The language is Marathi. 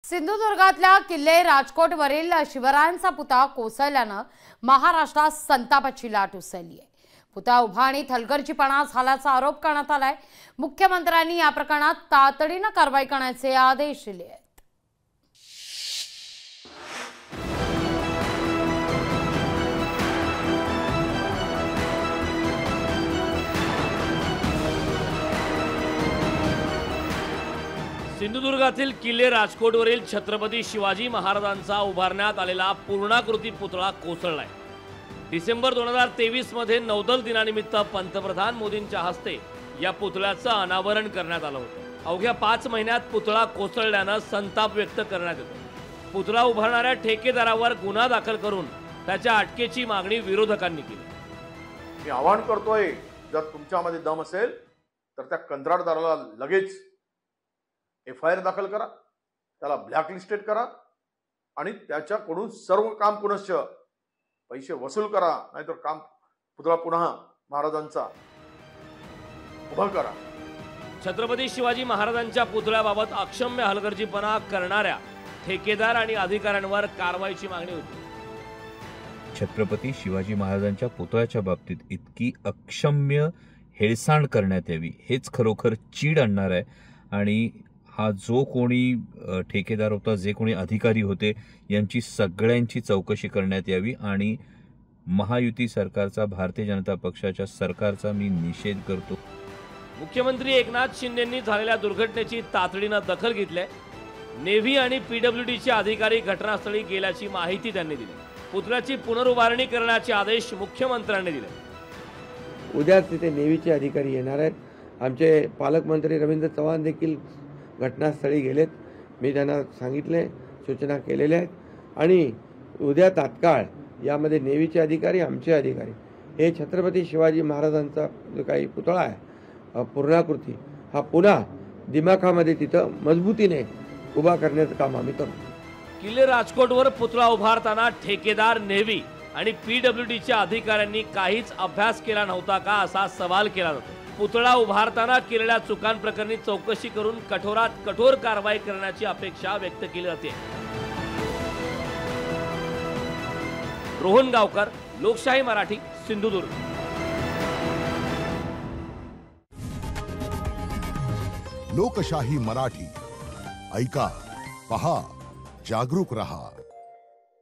सिंधुदुर्गातल्या किल्ले राजकोटवरील शिवरायांचा पुतळा कोसळल्यानं महाराष्ट्रात संतापाची लाट उसळली आहे। पुतळा उभारणीत हलगर्जीपणा झाल्याचा आरोप करण्यात आलाय। मुख्यमंत्र्यांनी या प्रकरणात तातडीने कारवाई करण्याचे आदेश दिले आहेत। सिंधुदुर्गातील किल्ले राजकोटवरील छत्रपती शिवाजी महाराजांचा उभारण्यात आलेला पूर्णाकृती पुतळा कोसळलाय। डिसेंबर 2023 मध्ये नौदल दिनानिमित्त पंतप्रधान मोदींच्या हस्ते या पुतळ्याचं अनावरण करण्यात आलं होतं। अवघ्या 5 महिन्यात पुतळा कोसळल्यानं संताप व्यक्त करण्यात येतो। पुतळा उभारणाऱ्या ठेकेदारावर गुन्हा दाखल करून त्याच्या अटकेची मागणी विरोधकांनी केली। मी आवाहन करतोय, जर तुमच्यामध्ये दम असेल तर त्या कंत्राटदाराला लगेच FIR दाखल करा, त्याला ब्लॅकलिस्टेड करा आणि त्याच्याकडून सर्व काम पुनश्च पैसे वसूल करा, नाहीतर काम पुतळा पुन्हा महाराजांचा उभा करा। छत्रपती शिवाजी महाराजांच्या पुतळ्याबाबत अक्षम्य हलगर्जीपणा करणाऱ्या ठेकेदार आणि अधिकाऱ्यांवर कारवाईची मागणी होती। छत्रपती शिवाजी महाराजांच्या पुतळ्याच्या बाबतीत इतकी अक्षम्य हेळसांड करण्यात यावी हेच खरोखर चीड आणणार आहे। आणि हा जो कोणी ठेकेदार होता, जे कोणी अधिकारी होते, यांची सगळ्यांची चौकशी करण्यात यावी आणि महायुती सरकारचा, भारतीय जनता पक्षाच्या सरकारचा मी निषेध करतो। मुख्यमंत्री एकनाथ शिंदेंनी झालेल्या दुर्घटनेची तातडीने दखल घेतली। नेव्ही आणि PWDचे अधिकारी घटनास्थळी गेल्याची माहिती त्यांनी दिली। पुतळ्याची पुनरुभारणी करण्याचे आदेश मुख्यमंत्र्यांनी दिले। उद्या तिथे नेव्हीचे अधिकारी येणार आहेत। आमचे पालकमंत्री रवींद्र चव्हाण देखील घटनास्थळी गेलेत। मी त्यांना सांगितले, सूचना केलेल्या आहेत आणि उद्या तात्काळ यामध्ये नेव्हीचे अधिकारी, आमचे अधिकारी, हे छत्रपती शिवाजी महाराजांचा जो काही पुतळा आहे पूर्णाकृती, हा पुन्हा दिमाखामध्ये तिथं मजबूतीने उभा करण्याचं काम आम्ही करू। किल्ले राजकोटवर पुतळा उभारताना ठेकेदार, नेव्ही आणि PWDच्या अधिकाऱ्यांनी काहीच अभ्यास केला नव्हता का, असा सवाल केला जातो। पुतळा उभारताना केलेल्या चुकांप्रकरणी चौकशी करून कठोरात कठोर कारवाई करण्याची अपेक्षा व्यक्त केली जाते। रोहन गावकर, लोकशाही मराठी, सिंधुदुर्ग। लोकशाही मराठी, ऐका, पहा, जागरूक रहा।